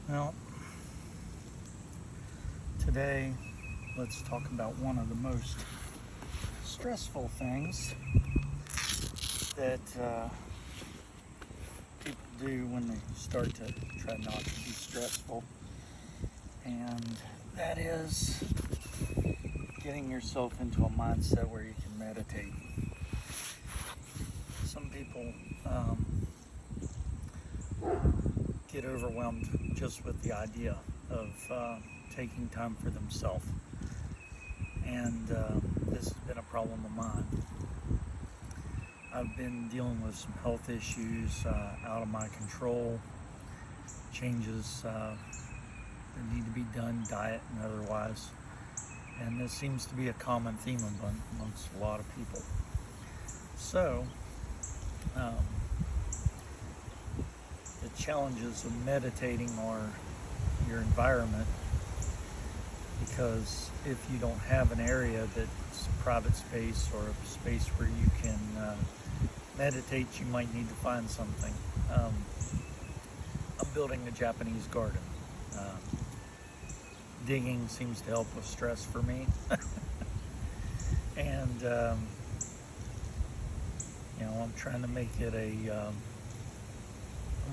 Well, today let's talk about one of the most stressful things that people do when they start to try not to be stressful, and that is getting yourself into a mindset where you can meditate. Some people get overwhelmed just with the idea of taking time for themselves, and this has been a problem of mine. I've been dealing with some health issues out of my control, changes that need to be done, diet and otherwise, and this seems to be a common theme amongst a lot of people. So the challenges of meditating are your environment, because if you don't have an area that's a private space or a space where you can meditate, you might need to find something. I'm building a Japanese garden. Digging seems to help with stress for me. And I'm trying to make it a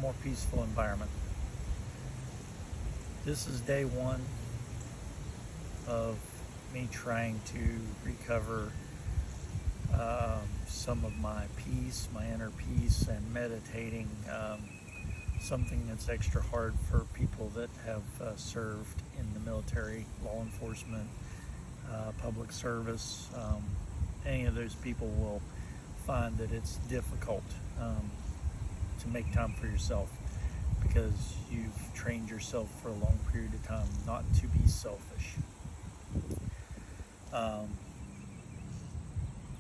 more peaceful environment. This is day one of me trying to recover some of my peace, my inner peace, and meditating, something that's extra hard for people that have served in the military, law enforcement, public service. Any of those people will find that it's difficult to make time for yourself, because you've trained yourself for a long period of time not to be selfish.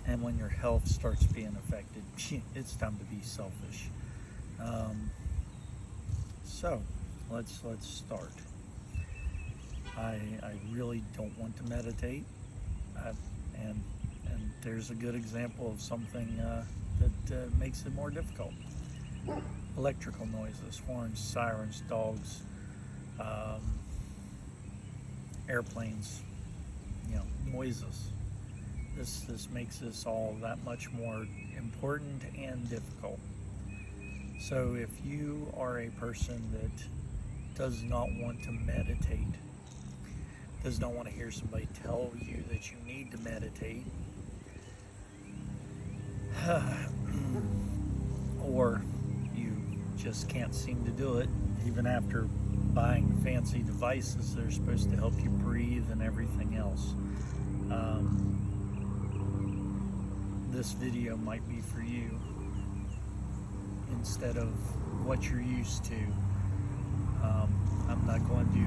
And when your health starts being affected, it's time to be selfish. So let's start. I really don't want to meditate, and there's a good example of something that makes it more difficult. Electrical noises, horns, sirens, dogs, airplanes, noises. This makes this all that much more important and difficult. So if you are a person that does not want to meditate, does not want to hear somebody tell you that you need to meditate, or you just can't seem to do it, even after buying fancy devices that are supposed to help you breathe and everything else, this video might be for you instead of what you're used to. I'm not going to do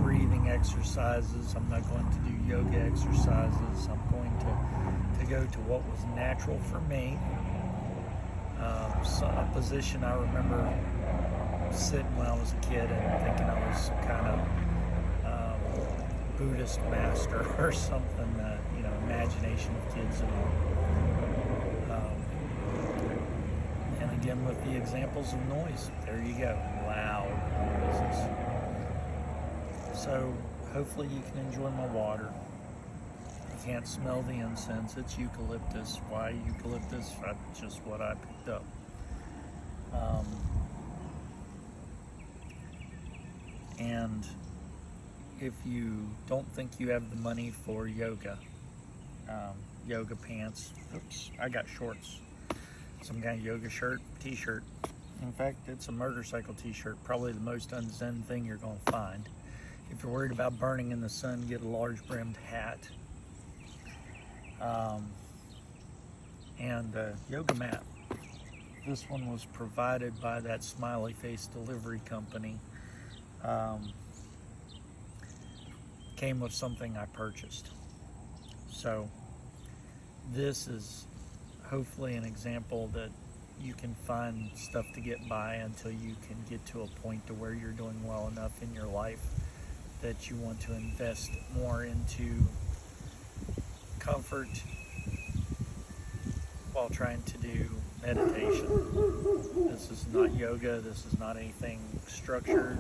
breathing exercises. I'm not going to do yoga exercises. I'm going to go to what was natural for me. So a position I remember sitting when I was a kid and thinking I was some kind of Buddhist master or something. Imagination of kids and all. And again, with the examples of noise, there you go, loud noises. So hopefully you can enjoy my water. You can't smell the incense, it's eucalyptus. Why eucalyptus? That's just what I picked up. And if you don't think you have the money for yoga pants, I got shorts, some kind of yoga shirt, t-shirt. In fact, it's a motorcycle t-shirt, probably the most unzen thing you're going to find. If you're worried about burning in the sun, get a large brimmed hat, and a yoga mat. This one was provided by that smiley face delivery company. Came with something I purchased. So this is hopefully an example that you can find stuff to get by until you can get to a point to where you're doing well enough in your life that you want to invest more into comfort while trying to do meditation. This is not yoga. This is not anything structured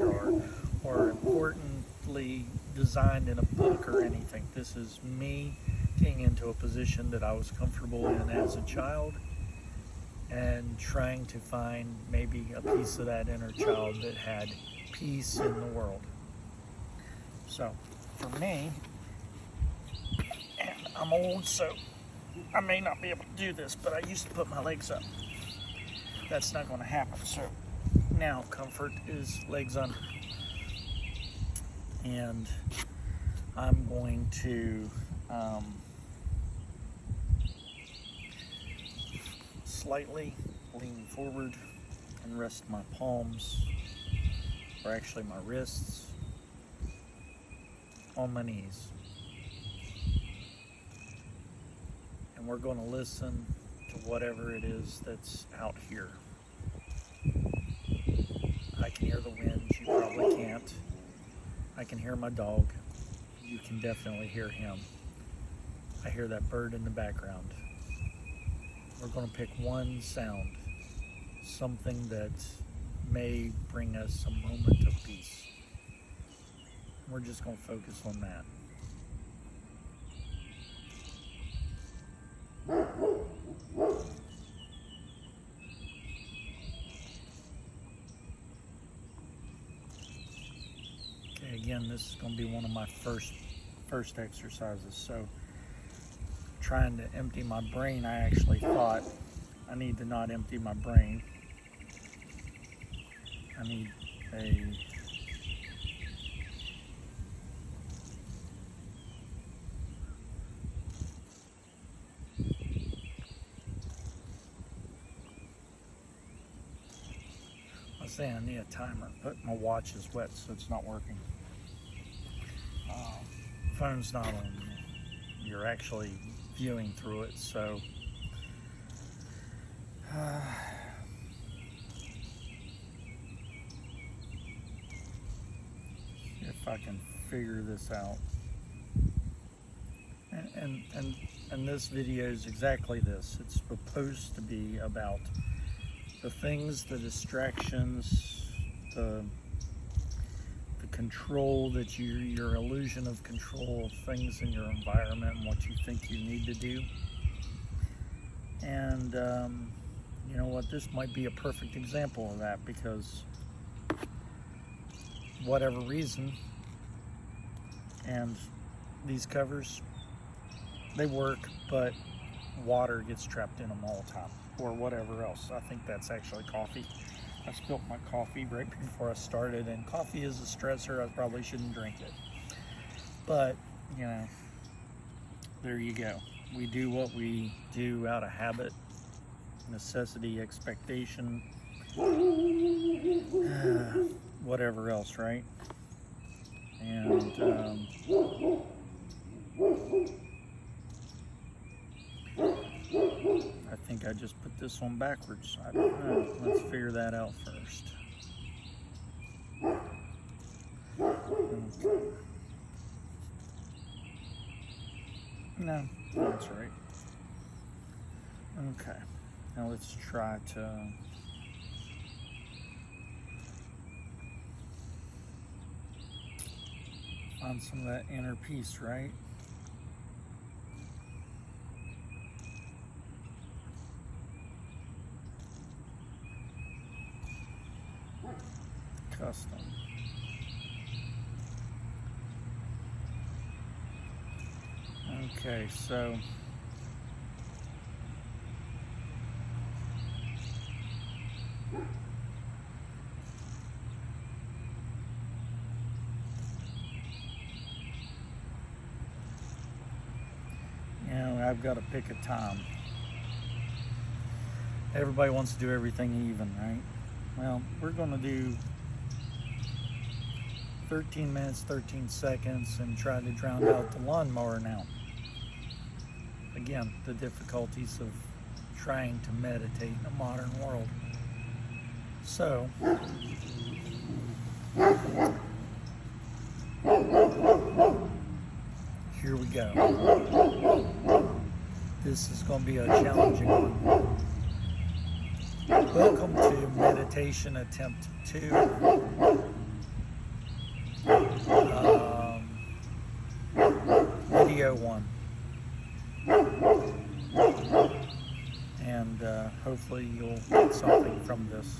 or importantly designed in a book or anything. This is me getting into a position that I was comfortable in as a child and trying to find maybe a piece of that inner child that had peace in the world. So for me, and I'm old, so I may not be able to do this, but I used to put my legs up. That's not going to happen. So now comfort is legs under. And I'm going to slightly lean forward and rest my palms, or actually my wrists, on my knees. And we're going to listen to whatever it is that's out here. I can hear the wind, you probably can't. I can hear my dog, you can definitely hear him. I hear that bird in the background. We're going to pick one sound, something that may bring us a moment of peace. We're just going to focus on that. Okay, again, this is going to be one of my first exercises. So trying to empty my brain, I actually thought I need to not empty my brain. I need a I was saying I need a timer, but my watch is wet, so it's not working. Phone's not on. You're actually viewing through it, so if I can figure this out. And this video is exactly this. It's supposed to be about the things, the distractions, the control that your illusion of control of things in your environment and what you think you need to do. And you know what, this might be a perfect example of that, because whatever reason, and these covers, they work, but water gets trapped in them all the time, or whatever else. I think that's actually coffee. I spilled my coffee right before I started, and coffee is a stressor. I probably shouldn't drink it. But, you know, there you go. We do what we do out of habit, necessity, expectation, whatever else, right? And I think I just put this one backwards. I don't know. Let's figure that out first. Okay. No, that's right. Okay. Now let's try to find some of that inner peace, right? Custom. Okay, so I've got to pick a time. Everybody wants to do everything even, right? Well, we're going to do 13 minutes, 13 seconds and try to drown out the lawnmower now. Again, the difficulties of trying to meditate in a modern world. So, here we go. This is going to be a challenging one. Welcome to meditation attempt 2. Video 1. And hopefully you'll get something from this.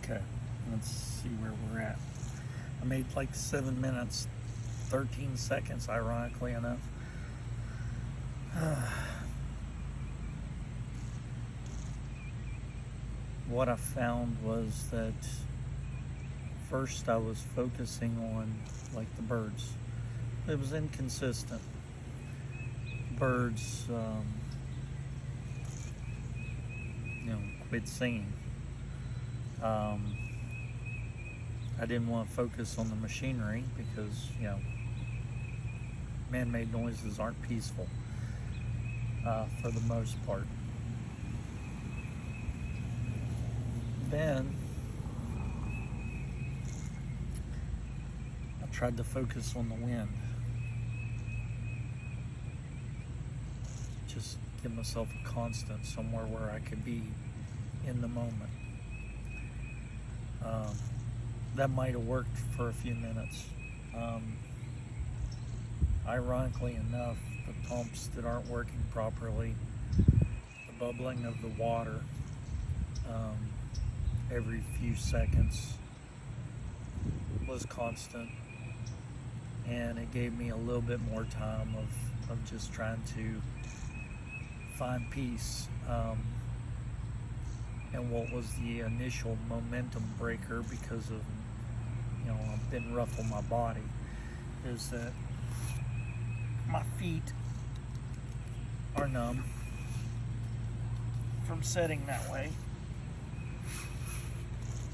Okay, let's see where we're at. I made like 7 minutes, 13 seconds, ironically enough. What I found was that first I was focusing on like the birds. It was inconsistent. Birds, quit singing. I didn't want to focus on the machinery because, man-made noises aren't peaceful for the most part. Then I tried to focus on the wind. Just give myself a constant somewhere where I could be in the moment. That might have worked for a few minutes. Ironically enough, the pumps that aren't working properly, the bubbling of the water every few seconds was constant, and it gave me a little bit more time of just trying to find peace. And what was the initial momentum breaker, because of I've been rough on my body, is that my feet are numb from sitting that way,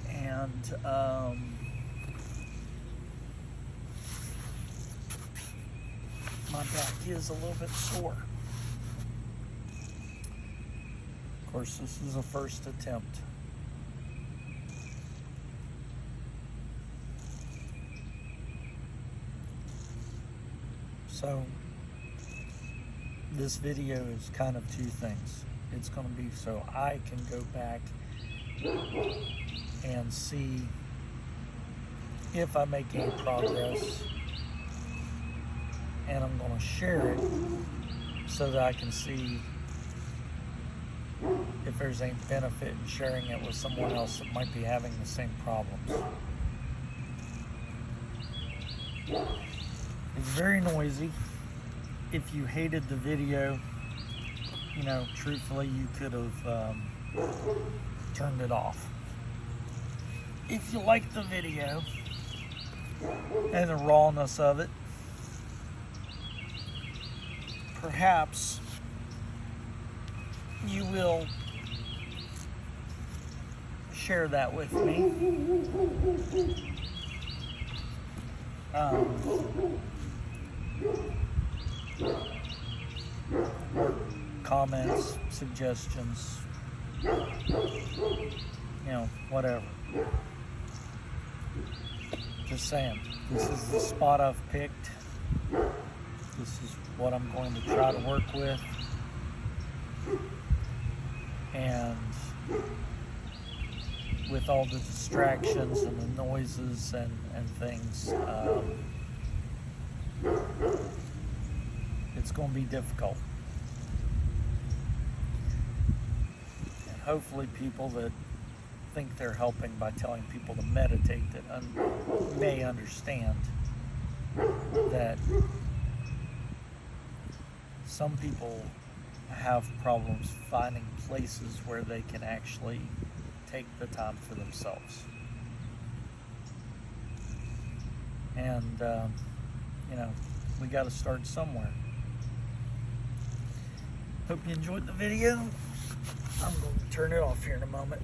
and my back is a little bit sore. Of course, this is a first attempt. So, this video is kind of two things. It's going to be so I can go back and see if I make any progress, and I'm going to share it so that I can see if there's any benefit in sharing it with someone else that might be having the same problems. It's very noisy. If you hated the video, truthfully, you could have turned it off. If you like the video and the rawness of it, perhaps you will share that with me. Comments, suggestions, whatever. Just saying, this is the spot I've picked. This is what I'm going to try to work with. And with all the distractions and the noises and things, it's going to be difficult. And hopefully people that think they're helping by telling people to meditate that may understand that some people have problems finding places where they can actually take the time for themselves. And, we got to start somewhere. Hope you enjoyed the video. I'm going to turn it off here in a moment.